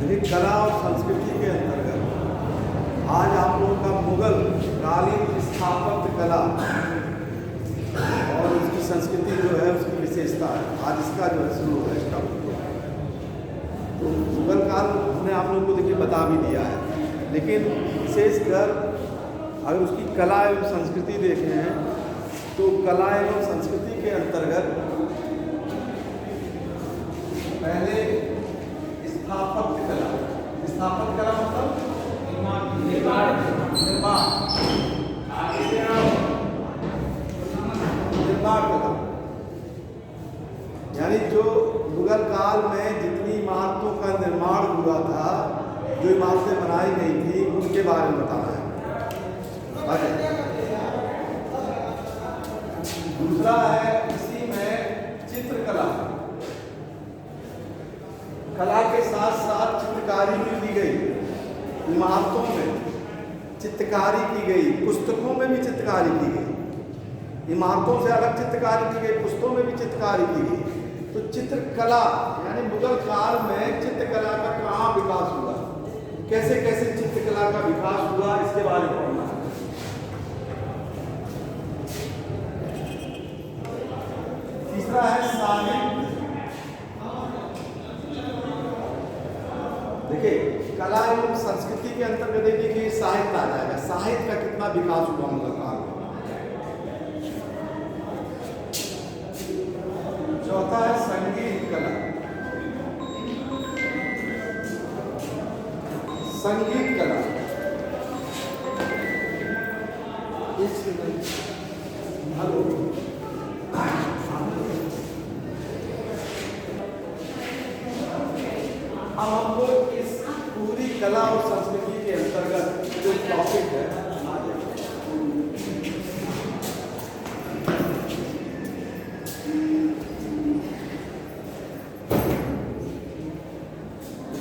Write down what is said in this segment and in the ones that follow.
देखिए, कला और संस्कृति के अंतर्गत आज आप लोगों का मुगल कालीन स्थापत्य कला और उसकी संस्कृति जो है उसकी विशेषता है, आज इसका जो है शुरू है इसका। तो मुगल काल हमने आप लोगों को देखिए बता भी दिया है, लेकिन विशेषकर अगर उसकी कला एवं संस्कृति देखें हैं तो कला एवं संस्कृति के अंतर्गत पहले स्थापत्य कला। स्थापत्य कला मतलब निर्माण कला, यानी जो मुगल काल में जितनी इमारतों का निर्माण हुआ था, जो इमारतें बनाई गई थी, उनके बारे में बताना है। दूसरा है इसी में चित्रकला, कला के साथ साथ चित्रकारी भी की गई, इमारतों में चित्रकारी की गई, पुस्तकों में भी चित्रकारी की गई, इमारतों से अलग चित्रकारी की गई, पुस्तकों में भी चित्रकारी की गई। तो चित्रकला यानी मुगल काल में चित्रकला का कहाँ विकास हुआ, कैसे कैसे चित्रकला का विकास हुआ, इसके बारे में पढ़ना है। तीसरा है साहित्य। देखिए, कला एवं संस्कृति के अंतर्गत देखिए कि साहित्य आ जाएगा। साहित्य का कितना विकास हुआ मुगल काल में। चौथा है संगीत कला। संगीत कला हेलो अब हमको इस पूरी कला और संस्कृति के अंतर्गत जो टॉपिक है,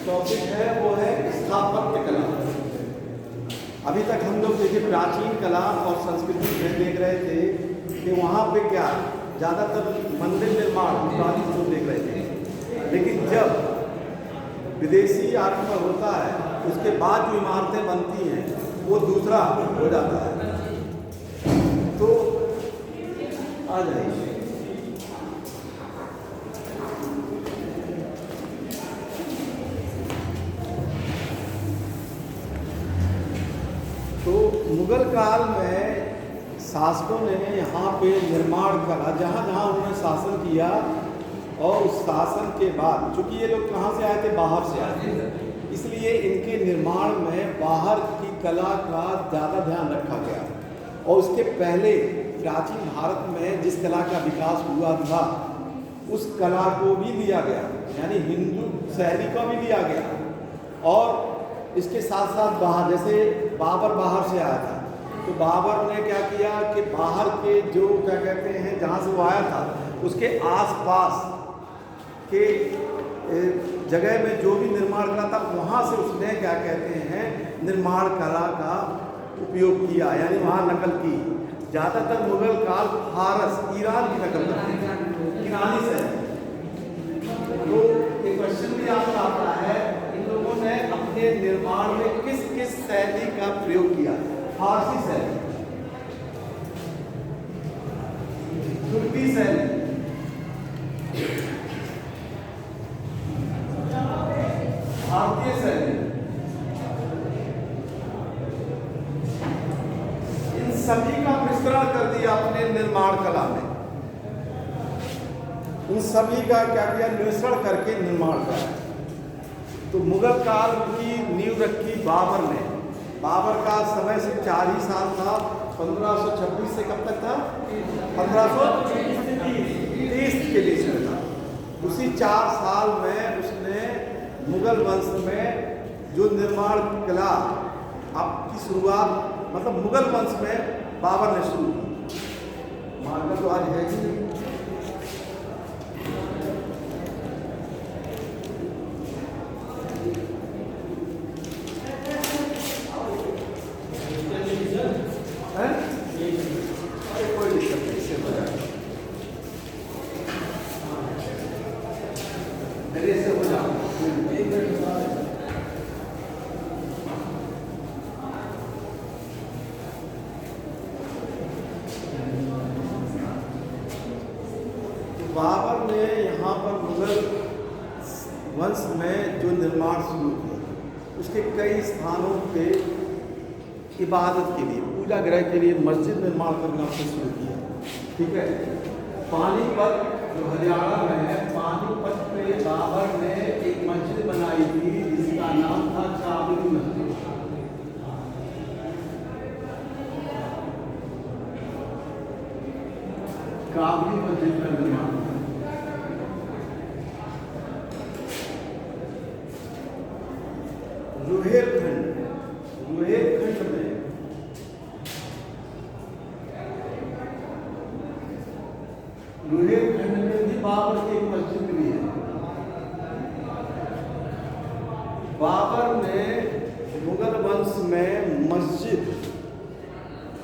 टॉपिक है वो है स्थापत्य कला। अभी तक हम लोग देखिए प्राचीन कला और संस्कृति में देख रहे थे कि वहाँ पे क्या ज़्यादातर मंदिर निर्माण प्राचीन लोग देख रहे थे, लेकिन जब विदेशी आगमन होता है उसके बाद जो इमारतें बनती हैं वो दूसरा हो जाता है। तो आ जाइए, तो मुगल काल में शासकों ने यहाँ पे निर्माण कला, जहाँ जहाँ उन्होंने शासन किया, और उस शासन के बाद चूंकि ये लोग कहाँ से आए थे, बाहर से आए थे, इसलिए इनके निर्माण में बाहर की कला का ज़्यादा ध्यान रखा गया। और उसके पहले प्राचीन भारत में जिस कला का विकास हुआ था उस कला को भी लिया गया, यानी हिंदू शैली को भी लिया गया। और इसके साथ साथ बाहर, जैसे बाबर बाहर से आया था, तो बाबर ने क्या किया कि बाहर के जो क्या कहते हैं जहाँ से वो आया था उसके आसपास के जगह में जो भी निर्माण कला था वहाँ से उसने क्या कहते हैं निर्माण कला का उपयोग किया, यानी वहाँ नकल की। ज़्यादातर मुगल काल फारस ईरान की नकल करते हैं, ईरानी से। तो एक क्वेश्चन भी आपका आता है, इन लोगों ने अपने निर्माण में किस किस शैली का प्रयोग किया? फारसी शैली, तुर्की शैली, भारतीय शैली, इन सभी का मिश्रण कर दिया अपने निर्माण कला में। इन सभी का क्या किया, मिश्रण करके निर्माण करा। तो मुगल काल की नींव रखी बाबर ने। बाबर का समय से 4 ही साल था, 1526 से कब तक था, 1530 के बीच में था। उसी 4 साल में उसने मुगल वंश में जो निर्माण कला आपकी शुरुआत, मतलब मुगल वंश में बाबर ने शुरू की। मार्कर तो आज है ही नहीं। कोई दिक्कत नहीं, इससे हो जाएगा, मेरे से हो जाएगा। वंश में जो निर्माण शुरू किया, उसके कई स्थानों पे इबादत के लिए, पूजा गृह के लिए मस्जिद निर्माण करना उसने शुरू किया। ठीक है, पानीपत जो हरियाणा में है, पानीपत पे बाबर ने एक मस्जिद बनाई थी जिसका नाम था काबुली मस्जिद। काबुली मस्जिद का निर्माण रुहेलखंड में रुहेलखंड में भी बाबर की एक मस्जिद भी है। बाबर ने मुगल वंश में मस्जिद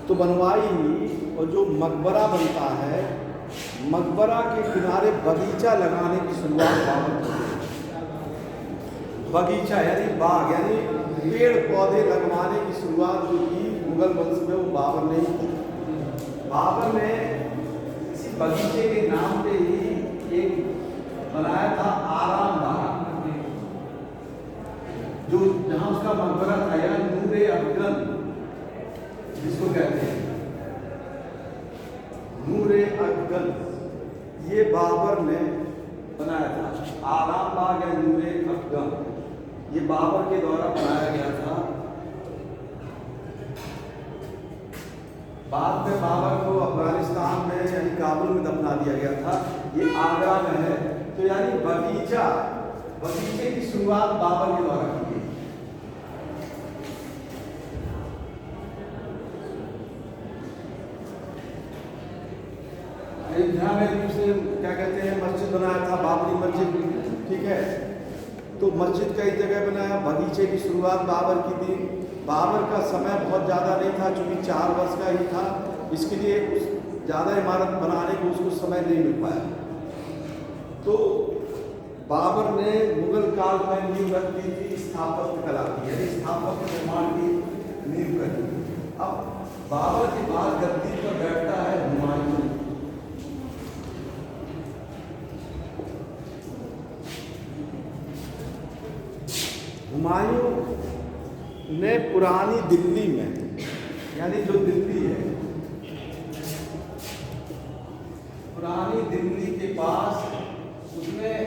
तो बनवाई ही, और जो मकबरा बनता है, मकबरा के किनारे बगीचा लगाने की शुरुआत बाबर की। बगीचा यानी बाग, यानी पेड़ पौधे लगवाने की शुरुआत जो की मुगल वंश में, वो बाबर ने ही की। बाबर ने इसी बगीचे के नाम पे ही एक बनाया था आराम बाग, जो जहां उसका मकबरा था, या नूरे अफगन जिसको कहते हैं, नूरे अफगन, ये बाबर ने बनाया था। आराम बाग या नूरे अफगन ये बाबर के द्वारा बनाया गया था। बाद में बाबर को अफगानिस्तान में यानी काबुल में दफना दिया गया था। ये आगरा में है। तो यानी बगीचे की शुरुआत बाबर के द्वारा की गई। अयोध्या में दूसरे क्या कहते हैं, मस्जिद बनाया था, बाबरी मस्जिद। ठीक है, तो मस्जिद कई जगह बनाया। बगीचे की शुरुआत बाबर की थी। बाबर का समय बहुत ज़्यादा नहीं था, चूँकि 4 वर्ष का ही था, इसके लिए ज़्यादा इमारत बनाने को उसको समय नहीं मिल पाया। तो बाबर ने मुगल काल में नींव रख दी थी स्थापत्य कला की, यानी स्थापत्य निर्माण की नींव रखी। अब बाबर के बाद गद्दी पर बैठता है हुमायूं। हुमायूं ने पुरानी दिल्ली में, यानी जो दिल्ली है, पुरानी दिल्ली के पास, उसमें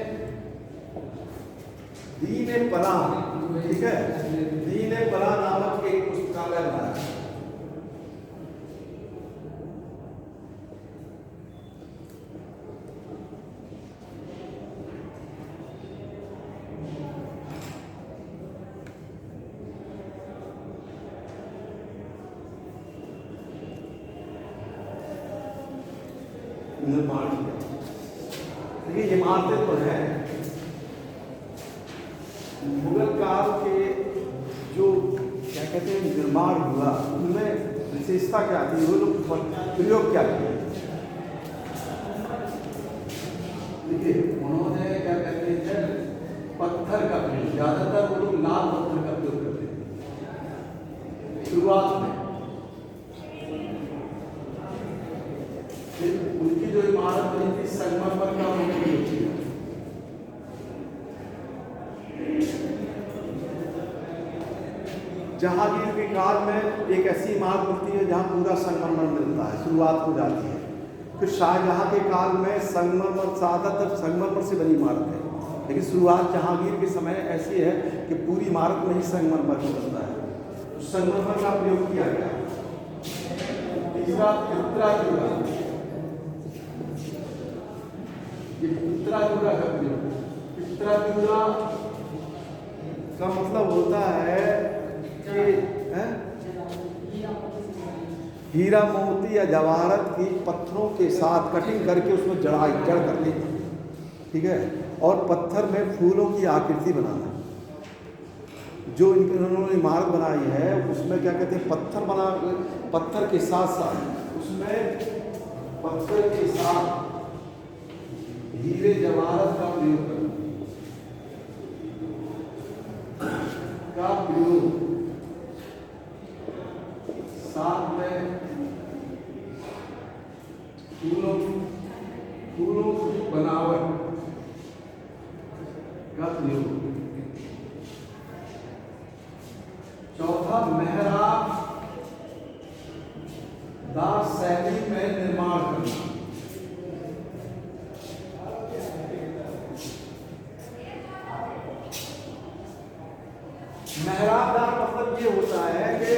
दीन पनाह, ठीक है, दीन पनाह नामक एक पुस्तकालय बनाया। निर्माण किया। देखिए इमारतें तो हैं। मुगल काल के जो क्या कहते हैं निर्माण हुआ, उनमें विशेषता क्या थी, वो लोग प्रयोग क्या किए। देखिए उन्होंने क्या कहते हैं, पत्थर का प्रयोग, ज्यादातर वो लोग लाल पत्थर का प्रयोग करते थे शुरुआत में। उनकी जो इमारत बनी थी संगमरमर का उपयोग किया। जहांगीर के काल में एक ऐसी इमारत बनती है जहां पूरा संगमरमर मिलता है, शुरुआत हो जाती है। फिर शाहजहां के काल में संगमरमर, ज्यादातर संगमरमर से बनी इमारत है, लेकिन शुरुआत जहांगीर के समय ऐसी है कि पूरी इमारत में ही संगमरमर का बनता है। तो संगमरमर का प्रयोग किया गया। तीसरा पित्राजुरा, पित्राजुरा का प्रयोग। पित्राजुरा का मतलब होता है कि हीरा मोती या जवाहरत की पत्थरों के साथ कटिंग करके उसमें जड़ करनी, ठीक है, और पत्थर में फूलों की आकृति बनाना। जो इन्होंने इमारत बनाई है उसमें क्या कहते हैं, पत्थर के साथ साथ उसमें पत्थर के साथ हीरे जवाहरत का प्रयोग करना का प्रयोग, साथ में फूलों की बनावट का प्रयोग। चौथा, मेहराबदार शैली में निर्माण करना। मेहराबदार मतलब ये होता है कि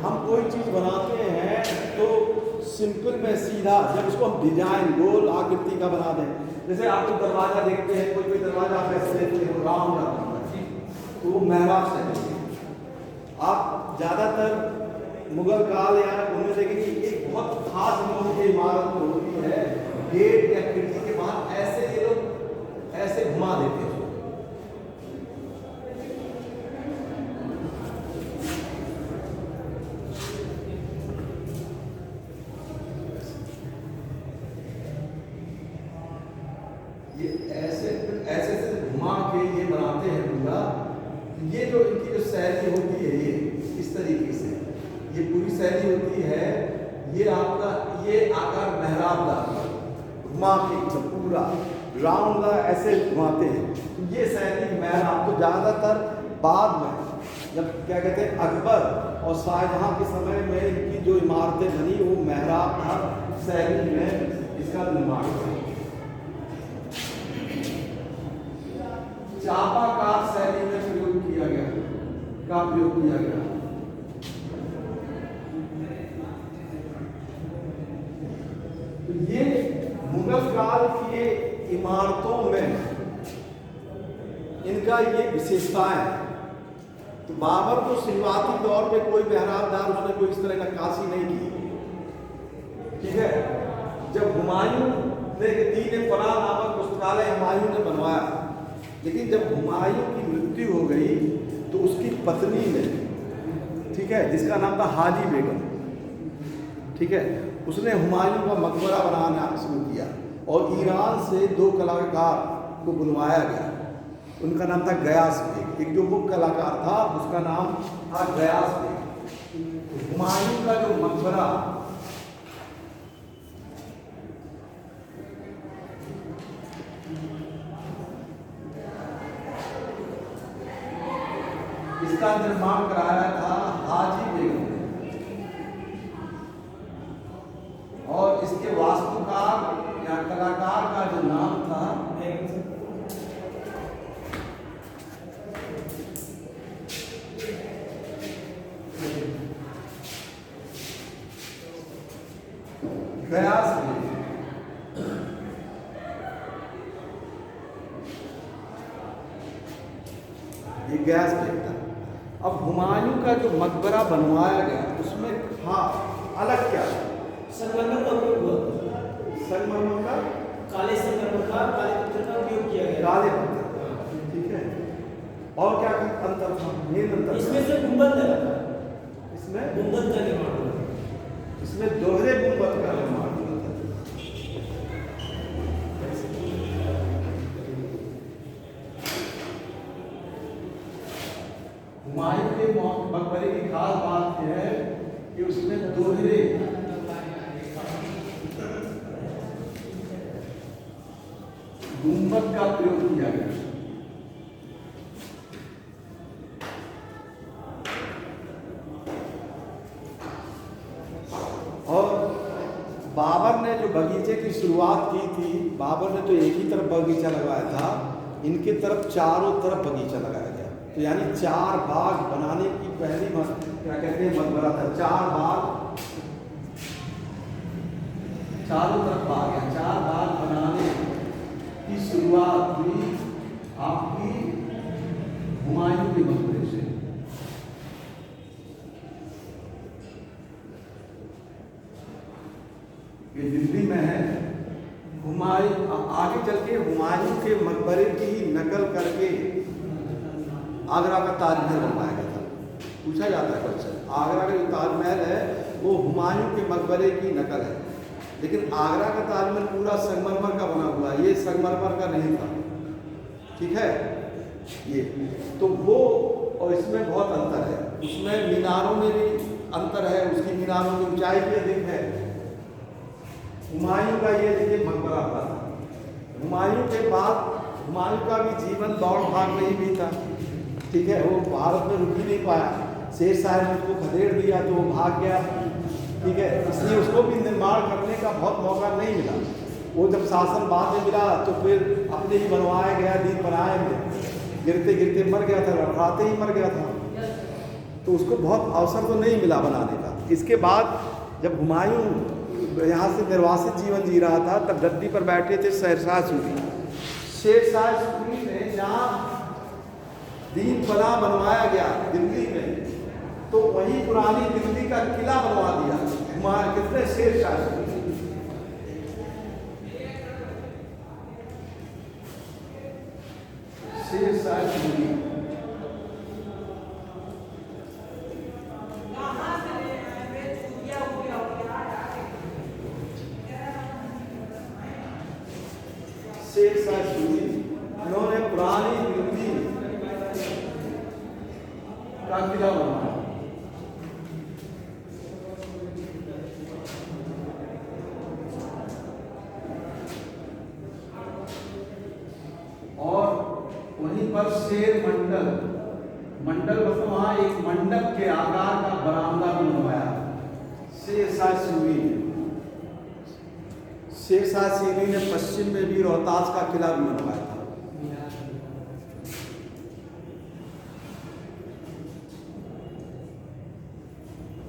हम कोई चीज बनाते हैं तो सिंपल में सीधा, जब उसको हम डिजाइन गोल आकृति का बना दें, जैसे आप लोग दरवाजा देखते हैं, कोई दरवाजा आप ऐसे देखते हैं राउंड आता है, तो वो मेहराब से है। आप ज्यादातर मुगल काल या उनमें देखेंगे एक बहुत खास लोगों की इमारत होती है, गेट या खिड़की के बाहर ऐसे ये लोग ऐसे घुमा देते हैं। ये ऐसे ऐसे घुमा के ये बनाते हैं पूरा। ये जो इनकी जो शैली होती है ये इस तरीके से ये पूरी शैली होती है। ये आपका ये आकार मेहराबदार घुमा के पूरा राउंड ऐसे घुमाते हैं। ये शैली मेहराब तो ज़्यादातर बाद में जब क्या कहते हैं अकबर और शाहजहां के समय में इनकी जो इमारतें बनी वो मेहराबदार शैली में इसका निर्माण हुआ। चापाकार शैली में प्रयोग किया गया तो ये मुगल काल की इमारतों में इनका ये विशेषताएं। तो बाबर को शुरुआती दौर पे कोई मेहराबदार उसने कोई इस तरह नक्काशी नहीं की, ठीक है। जब हुमायूं ने दीन फराह नामक पुस्तकालय हुमायूं ने बनवाया, लेकिन जब हुमायूं की मृत्यु हो गई तो उसकी पत्नी ने, ठीक है, जिसका नाम था हाजी बेगम, ठीक है, उसने हुमायूं का मकबरा बनाना शुरू किया और ईरान से 2 कलाकार को बुलवाया गया। उनका नाम था गयास बेग। एक जो मुख्य कलाकार था उसका नाम था गयास बेग। हुमायूं का जो मकबरा इसका निर्माण कराया था हाजी बेगम ने और इसके वास्तुकार या कलाकार का जो नाम था गयास बेग। ये गयास बेग था। अब हुमायूं का जो मकबरा बनवाया गया उसमें था अलग क्या, संगमरमर का उपयोग हुआ। संगमरमर का, काले संगमरमर का, काले पत्थर का उपयोग किया गया। काले पत्थर, ठीक है। और क्या अंतर था, मेन अंतर इसमें से गुंबद लगा था, इसमें गुंबद का निर्माण हुआ, इसमें दोहरे गुंबद का निर्माण हुआ था। हुमायूं के मकबरे की खास बात यह है कि उसमें दोहरे गुंबद का प्रयोग किया गया। और बाबर ने जो बगीचे की शुरुआत की थी, बाबर ने तो एक ही तरफ बगीचा लगाया था, इनके तरफ चारों तरफ बगीचा लगाया गया। तो यानी 4 बाग बनाने की पहली क्या कहते हैं मकबरा था। 4 बाग, चारों तरफ बाग है। 4 बाग बनाने की शुरुआत हुई आपकी हुमायूं के मकबरे से। ये दिल्ली में है। हुमायूं आगे चल के हुमायूं के मकबरे की नकल करके आगरा का ताजमहल बनवाया गया था। पूछा जाता है क्वेश्चन, आगरा का जो ताजमहल है वो हुमायूं के मकबरे की नकल है, लेकिन आगरा का ताजमहल पूरा संगमरमर का बना हुआ है, ये संगमरमर का नहीं था, ठीक है। ये तो वो और इसमें बहुत अंतर है। उसमें मीनारों में भी अंतर है, उसकी मीनारों की ऊंचाई भी अधिक है। हुमायूं का ये देखिए मकबरा था। हुमायूं के बाद हुमायूं का भी जीवन दौड़ भाग में ही बीता, ठीक है। वो भारत में रुक ही नहीं पाया, शेर शाह ने उसको खदेड़ दिया तो वो भाग गया, ठीक है। इसलिए उसको भी निर्माण करने का बहुत मौका नहीं मिला। वो जब शासन बाद में मिला तो फिर अपने ही बनवाया गया, दीन बनाए में गिरते गिरते मर गया था, लड़खड़ाते ही मर गया था, तो उसको बहुत अवसर तो नहीं मिला बनाने का। इसके बाद जब हुमायूं यहाँ से निर्वासित जीवन जी रहा था तब गद्दी पर बैठे थे शेरशाह सूरी। शेरशाह सूरी ने जहाँ दीन पना बनवाया गया दिल्ली में, तो वही पुरानी दिल्ली का किला बनवा दिया हुमायूं। कितने शेरशाह सूरी, शेरशाह सूरी शेरशाह सूरी उन्होंने पुरानी दिल्ली का किला बनवाया। और वहीं पर शेर मंडल, मंडल मतलब वहां एक मंडप के आकार का बरामदा भी बनवाया शेरशाह सूरी ने। शेरशाह सूरी ने पश्चिम में भी रोहतास का किला भी बनवाया था।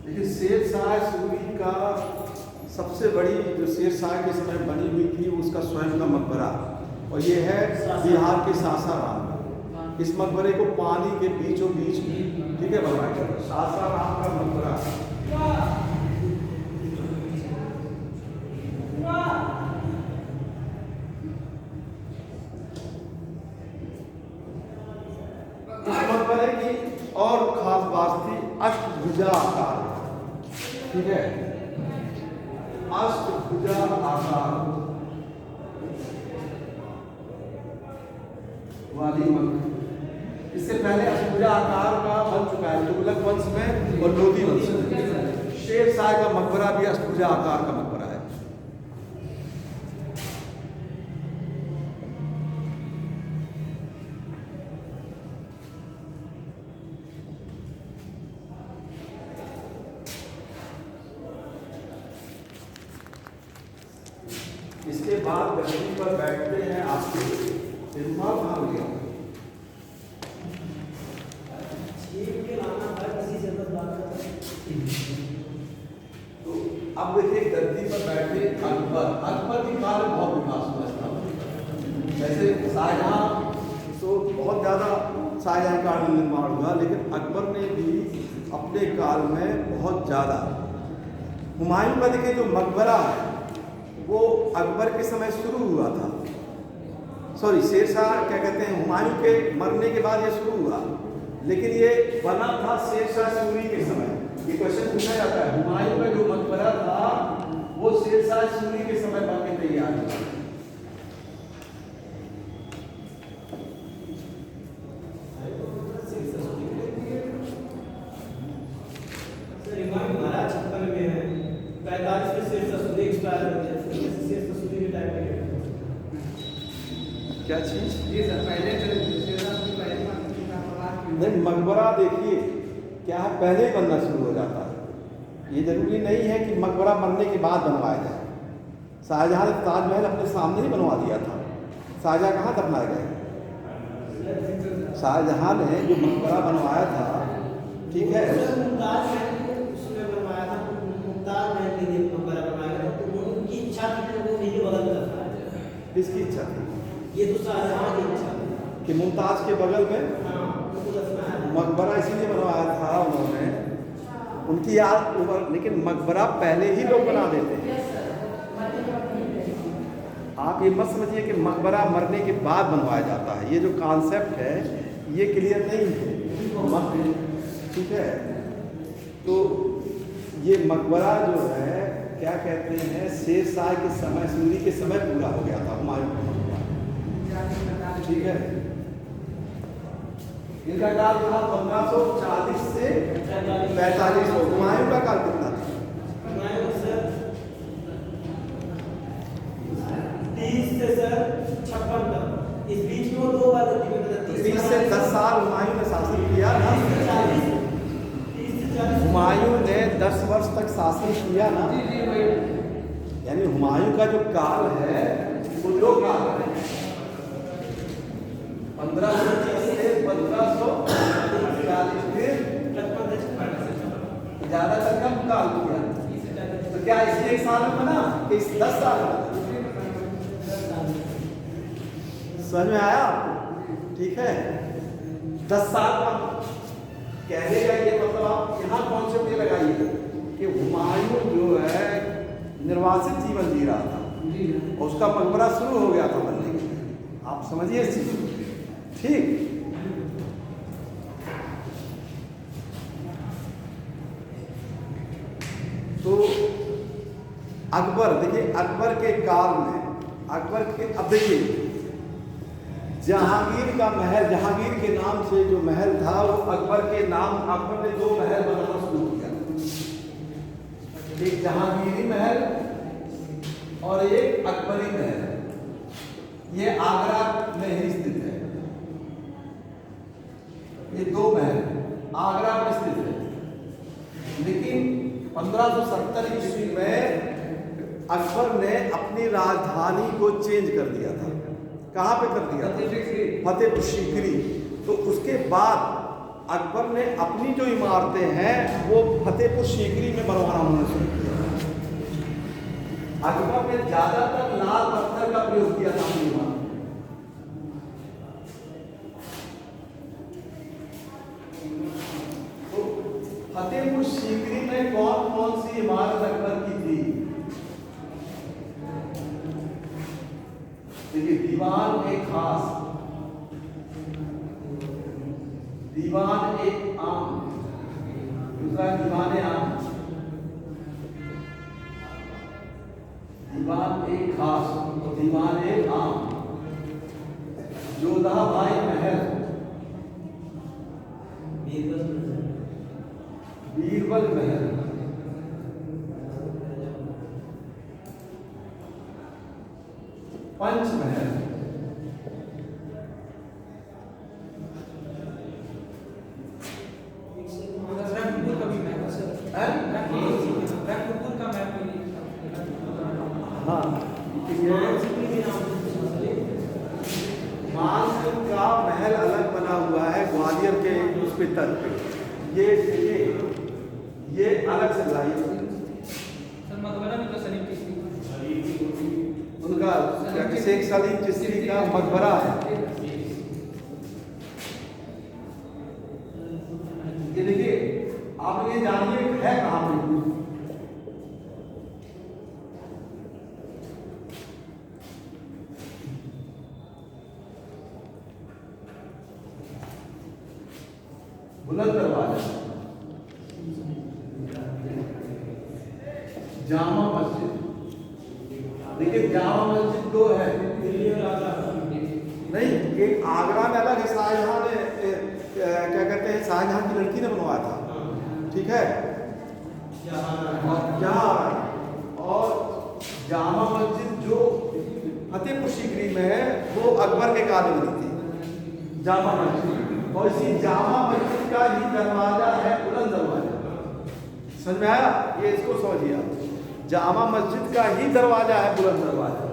लेकिन शेरशाह सूरी का सबसे बड़ी जो शेरशाह के समय बनी हुई थी उसका स्वयं का मकबरा, और ये है बिहार के सासाराम में। इस मकबरे को पानी के बीचों बीच, ठीक है, बनवाया सासाराम का मकबरा। इस मकबरे की और खास बात थी अष्टभुजा आकार, ठीक है, अष्टभुजा आकार वाली मकबरा। इससे पहले अष्टभुजा आकार का बन चुका है तुगलक वंश में और लोधी वंश में। शेरशाह का मकबरा भी अष्टभुजा आकार का मकबरा है। इसके बाद गद्दी पर बैठते हैं आपके निर्मल भाग लिया। तो अब देखिए गद्दी पर बैठे अकबर। अकबर के काल में बहुत विकास हुआ था। जैसे शाहजहां तो बहुत ज़्यादा शाहजहां का निर्माण हुआ, लेकिन अकबर ने भी अपने काल में बहुत ज़्यादा। हुमायूं का देखिए जो मकबरा है वो अकबर के समय शुरू हुआ था, सॉरी शेरशाह क्या कहते हैं, हुमायूं के मरने के बाद ये शुरू हुआ, लेकिन ये बना था शेरशाह सूरी के समय। ये क्वेश्चन पूछा जाता है, हुमायूं का जो मकबरा था वो शेरशाह सूरी के समय बन के तैयार हुआ। क्या चीज ये सर पहले नहीं, मकबरा देखिए क्या है, पहले ही बनना शुरू हो जाता है। ये जरूरी नहीं है कि मकबरा बनने के बाद बनवाया जाए। शाहजहां ने ताजमहल अपने सामने ही बनवा दिया था। शाहजहां कहाँ दफनाए गए? शाहजहां ने जो मकबरा बनवाया था, ठीक है, किसकी इच्छा थी? ये तो शाहजहां की इच्छा थी कि मुमताज के बगल में मकबरा इसीलिए बनवाया था उन्होंने, उनकी याद ऊपर। लेकिन मकबरा पहले ही लोग बना देते हैं। आप ये मत समझिए कि मकबरा मरने के बाद बनवाया जाता है। ये जो कॉन्सेप्ट है ये क्लियर नहीं है, ठीक है। तो ये मकबरा जो है क्या कहते हैं, शेरशाह के समय, सूरी के समय पूरा हो गया था हुमायूं का मकबरा, ठीक है। इनका काल था 1540 से 45। हुमायूं का काल कितना था? 30 से सर 56 तक। इस बीच में में वो 2 बार होती है, 30 से 10 साल हुमायूं ने शासन किया ना। 30 से 40 हुमायूं ने 10 वर्ष तक शासन किया ना। यानी हुमायूं का जो काल है वो 2 काल है, 1530 से 1540 फिर ज्यादातर कम काल किया। तो क्या इसलिए 1 साल में बना कि इस 10 साल में? समझ में आया आपको? ठीक है, 10 साल का कहने का ये मतलब आप यहाँ कॉन्सेप्ट ये लगाइए कि हुमायूं जो है निर्वासित जीवन जी रहा था, और उसका मकबरा शुरू हो गया था बनने के लिए। आप समझिए इस चीज को, ठीक। तो अकबर, देखिए अकबर के काल में, अकबर के, अब देखिए जहांगीर का महल, जहांगीर के नाम से जो महल था वो अकबर के नाम, अकबर ने 2 महल बनाना शुरू किया, एक जहांगीरी महल और एक अकबरी महल। ये आगरा में ही स्थित है, ये 2 महल आगरा में स्थित है। लेकिन 1570 ईस्वी में अकबर ने अपनी राजधानी को चेंज कर दिया था। कहाँ पे कर दिया था? फतेहपुर सीकरी। तो उसके बाद अकबर ने अपनी जो इमारतें हैं वो फतेहपुर सीकरी में बनवाना उन्होंने शुरू किया। अकबर ने ज्यादातर लाल पत्थर का प्रयोग किया था अपनी इमारत। तो फतेहपुर सीकरी में कौन कौन सी इमारत अकबर की थी? देखिए, दीवान एक खास, दीवान एक आम, दूसरा दीवान आम, दीवान एक खास और दीवान एक आम, जोधाबाई महल, बीरबल महल, पंच महल, मानसिंह का महल अलग बना हुआ है ग्वालियर के उस पे तट पे। ये अलग से लाई उनका शेख सलीम चिश्ती का मकबरा है। ये देखिए, आप ये जानिए है कहाँ पे? बुलंद दरवाजा, जामा मस्जिद। देखिए, जामा मस्जिद 2 है, नहीं, एक आगरा में अलग है, शाहजहां ने क्या कहते हैं, शाहजहां की लड़की ने बनवाया था, ठीक है, जहाँ। और जामा मस्जिद जो फतेहपुर सीकरी में है वो अकबर के काल में बनी थी, जामा मस्जिद। और इसी जामा मस्जिद का ही दरवाजा है बुलंद दरवाजा। समझ में आया? ये इसको समझिए आप, जामा मस्जिद का ही दरवाजा है बुलंद दरवाजा।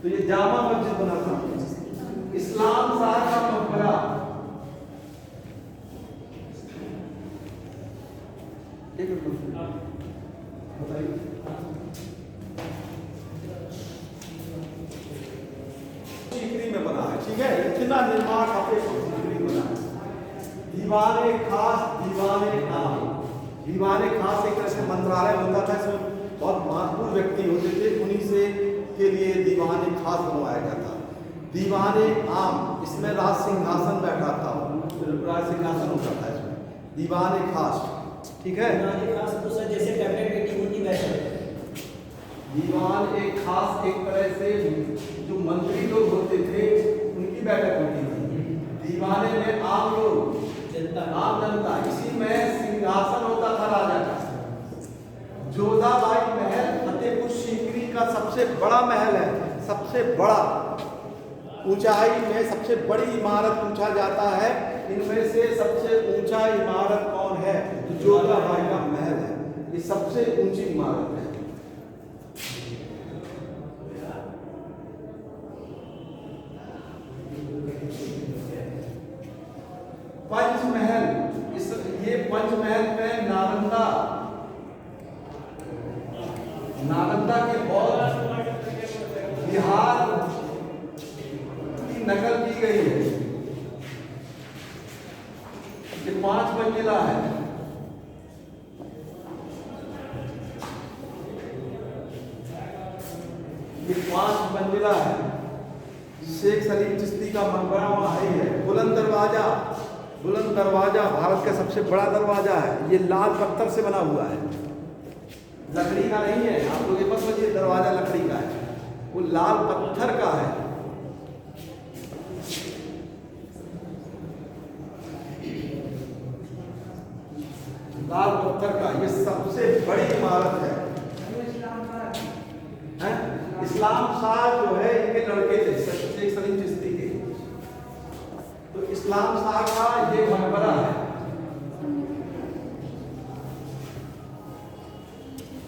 तो ये जामा मस्जिद बना था। इस्लाम शाह का मकबरा, सीकरी में बना है, ठीक है, इतना निर्माण आपके सीकरी बना है। दीवाने खास, दीवाने आम। दीवाने खास एक तरह से मंत्रालय होता था, इसमें बहुत महत्वपूर्ण व्यक्ति होते थे, उन्हीं से के लिए दीवाने खास बनवाया गया था। दीवाने आम, इसमें राज सिंहासन बैठा था, राज सिंहासन होता था इसमें। दीवाने खास, ठीक है, तो सर जैसे कैबिनेट मीटिंग होती वैसे। दीवान एक खास, एक तरह से जो मंत्री लोग होते थे उनकी बैठक होती थी। दीवाने में आम लोग, आम जनता, इसी में सिंहासन होता था राजा का। जोधाबाई महल फतेहपुर सीकरी का सबसे बड़ा महल है, सबसे बड़ा। ऊंचाई में सबसे बड़ी इमारत पूछा जाता है, इनमें से सबसे ऊंचा इमारत कौन है? जोधाबाई का महल है, ये सबसे ऊंची इमारत है। पंचमहल, ये पंचमहल में नालंदा के बौद्ध विहार की नकल की गई है। ये 5 मंजिला है। ये 5 मंजिला है। शेख सलीम चिश्ती का मकबरा वहां है। बुलंद दरवाजा भारत का सबसे बड़ा दरवाजा है। ये लाल पत्थर से बना हुआ है, लकड़ी का नहीं है। आप लोग ये मत समझिए दरवाजा लकड़ी का है, वो लाल पत्थर का है। लाल पत्थर का ये सबसे बड़ी इमारत है। इस्लाम शाह जो है इनके लड़के थे, शेख सलीम चिश्ती के। तो इस्लाम शाह का ये मकबरा है।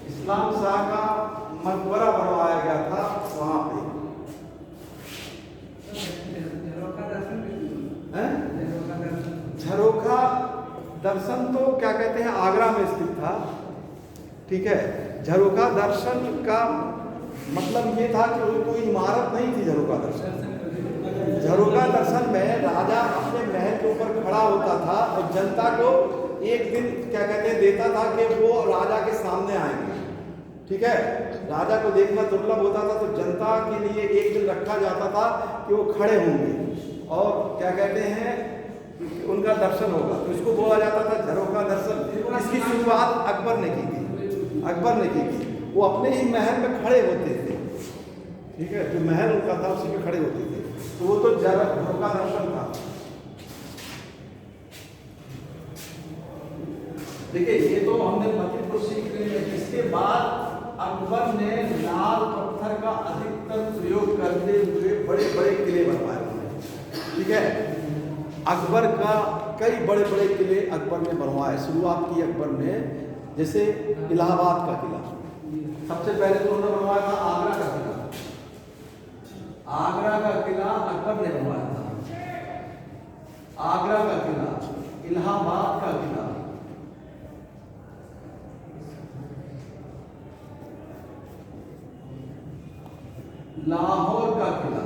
इस्लाम शाह का मकबरा बनवाया गया था वहां पे। झरोखा दर्शन तो क्या कहते हैं, आगरा में स्थित था। ठीक है, झरोखा दर्शन का मतलब ये था कि कोई इमारत नहीं थी। झरोखा दर्शन में राजा अपने महल के ऊपर खड़ा होता था और जनता को एक दिन क्या कहते हैं देता था कि वो राजा के सामने आएंगे। ठीक है, राजा को देखना दुर्लभ होता था, तो जनता के लिए एक दिन रखा जाता था कि वो खड़े होंगे और क्या कहते हैं उनका दर्शन होगा। तो इसको बोला जाता था झरोखा दर्शन। इसकी शुरुआत अकबर ने की थी। वो अपने ही महल में खड़े होते थे। ठीक है, जो महल उनका था उसी में खड़े होते थे। तो वो तो झरोखा दर्शन था। देखिए, ये तो हमने मणिपुर सीख लिया। इसके बाद अकबर ने लाल पत्थर का अधिकतर प्रयोग करते हुए बड़े बड़े किले बनवाए। ठीक है, अकबर का कई बड़े बड़े किले अकबर ने बनवाए। शुरुआत की अकबर ने, जैसे इलाहाबाद का किला सबसे पहले तो उन्होंने बनवाया था। आगरा का किला अकबर ने बनवाया था। आगरा का किला, इलाहाबाद का किला, लाहौर का किला,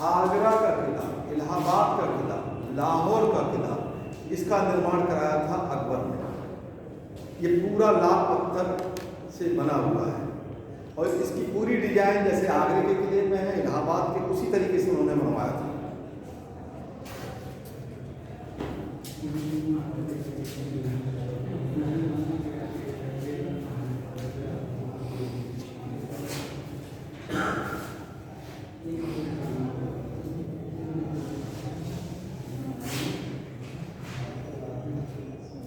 आगरा का किला, इलाहाबाद का किला, लाहौर का किला, इसका निर्माण कराया था अकबर ने। ये पूरा लाल पत्थर से बना हुआ है और इसकी पूरी डिजाइन जैसे आगरे के किले में है, इलाहाबाद के उसी तरीके से उन्होंने बनवाया था।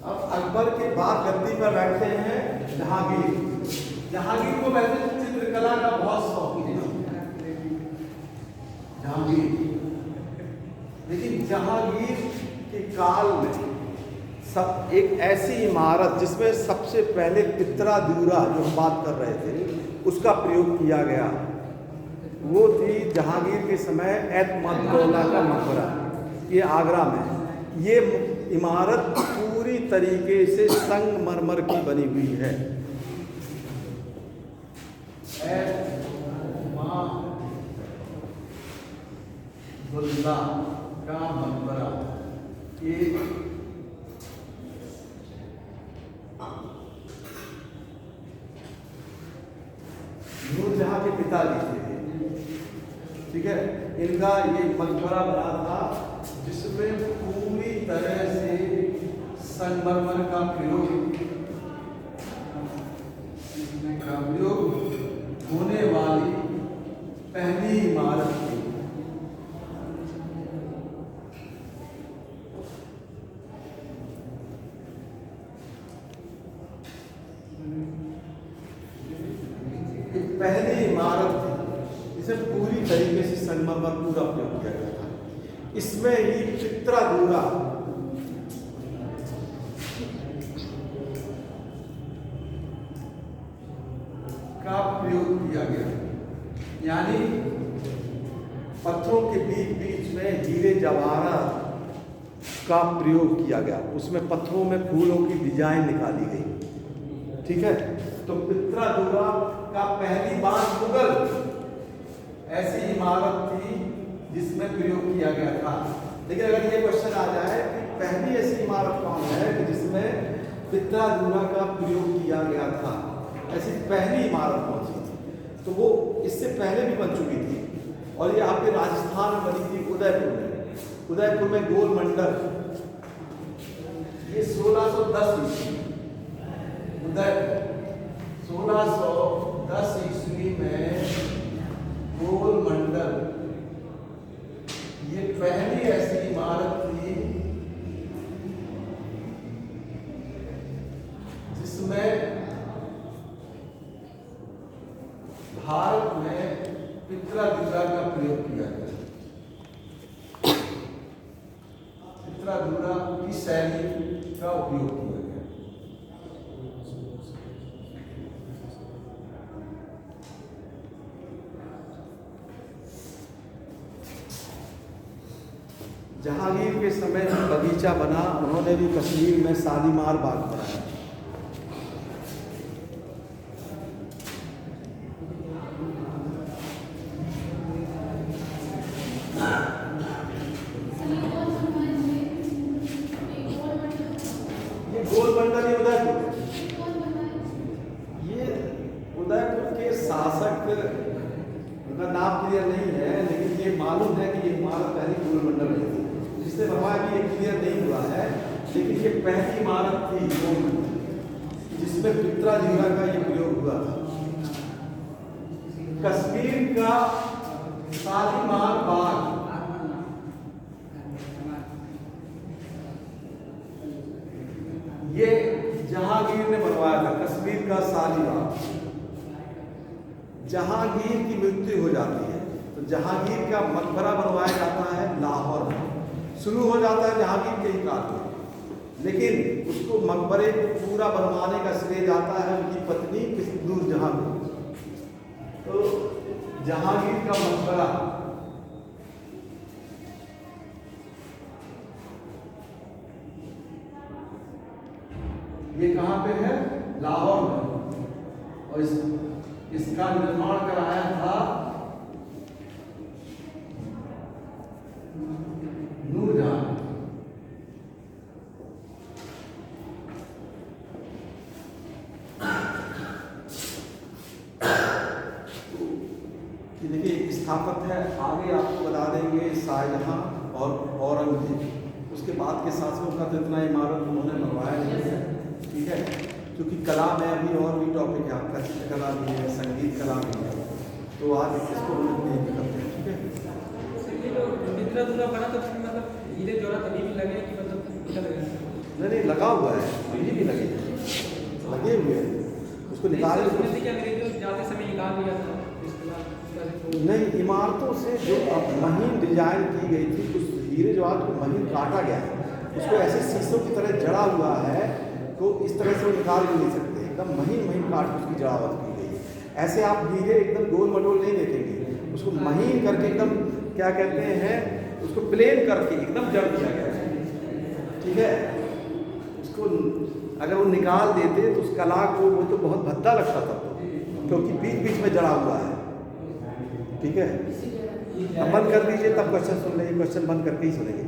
अब अकबर के बाद गद्दी पर बैठते हैं जहांगीर को वैसे चित्रकला का बहुत शौकीन है जहांगीर। लेकिन जहांगीर के काल में एक ऐसी इमारत जिसमें सबसे पहले पित्रा द्यूरा जो हम बात कर रहे थे उसका प्रयोग किया गया, वो थी जहांगीर के समय एतमादुद्दौला का मकबरा। ये आगरा में ये इमारत पूरी तरीके से संगमरमर की बनी हुई है। एतमादुद्दौला का मकबरा ये नूरजहां के पिताजी थे। ठीक है, इनका ये मकबरा बना था जिसमें पूरी तरह से संगमरमर का प्रयोग होने वाली पहली इमारत थी। पहली इमारत संगमरमर पूरा प्रयोग किया गया था। इसमें ही चित्राधूरा का प्रयोग किया गया, यानी पत्थरों के बीच बीच में हीरे जवाहरात का प्रयोग किया गया। उसमें पत्थरों में फूलों की डिजाइन निकाली गई। ठीक है, तो चित्राधूरा का पहली बार मुगल ऐसी इमारत थी जिसमें प्रयोग किया गया था। लेकिन अगर ये क्वेश्चन आ जाए कि पहली ऐसी इमारत कौन है कि जिसमें चित्राधूरा का प्रयोग किया गया था, ऐसी पहली इमारत कौन सी थी, तो वो इससे पहले भी बन चुकी थी और ये आपके राजस्थान में बनी थी, उदयपुर में गोल मंडल। ये 1610 ईस्वी, उदयपुर 1610 ईस्वी में गोल मंडल, ये पहली ऐसी इमारत थी जिसमें भारत में चित्राधूरा का प्रयोग किया गया। चित्राधूरा की शैली का उपयोग किया गया। जहांगीर के समय जो बगीचा बना, उन्होंने भी कश्मीर में शालीमार बाग बनाया। ये गोल मंडल ही उदयपुर, ये उदयपुर के शासक, उनका नाम क्लियर नहीं है, लेकिन ये मालूम है कि ये इमारत पहली गोल मंडल रही थी। जिससे भगवान भी ये क्लियर नहीं हुआ है, लेकिन ये पहली इमारत थी जिसमें चित्राधूरा का ये प्रयोग हुआ था। कश्मीर का शालीमार बाग, ये जहांगीर ने बनवाया था। कश्मीर का शालीमार, जहांगीर की मृत्यु हो जाती है तो जहांगीर का मकबरा बनवाया जाता है लाहौर में। शुरू हो जाता है जहांगीर के ही काल में, लेकिन उसको मकबरे को पूरा बनवाने का श्रेय जाता है उनकी पत्नी नूरजहां को। तो जहांगीर का मकबरा ये कहाँ पे है? लाहौर में। और इसका निर्माण कराया था नूरजहां। देखिए स्थापत्य है, आगे आपको बता देंगे शाहजहां और औरंगजेब। उसके बाद के शासकों का तो इतना इमारत उन्होंने बनवाया नहीं है। ठीक है, क्योंकि कला में अभी और भी टॉपिक है, आपका चित्रकला भी है, संगीत कला भी है, तो आज इसको नहीं करते हैं। ठीक है, चित्राधूरा बना तो मतलब हीरे जवाहरात अभी भी लगे कि मतलब नहीं लगा हुआ है, अभी भी लगे हुए हैं, उसको निकाले जाते समय निकाल दिया था। नहीं, इमारतों से जो अब महीन डिजाइन की गई थी, उस हीरे जवाहरात को महीन काटा गया है, उसको ऐसे शीशों की तरह जड़ा हुआ है, तो इस तरह से वो निकाल भी नहीं सकते। एकदम महीन काट के उसकी जड़ावट की गई है। ऐसे आप हीरे एकदम गोल मटोल नहीं देखेंगे, उसको महीन करके एकदम क्या कहते हैं, उसको प्लेन करके एकदम जड़ दिया गया है। ठीक है, उसको अगर वो निकाल देते तो उस कला को वो तो बहुत भद्दा लगता था, क्योंकि बीच बीच में जड़ा हुआ है। ठीक है, अब बंद कर दीजिए, तब क्वेश्चन सुन लेंगे, क्वेश्चन बंद करके ही सुनेंगे।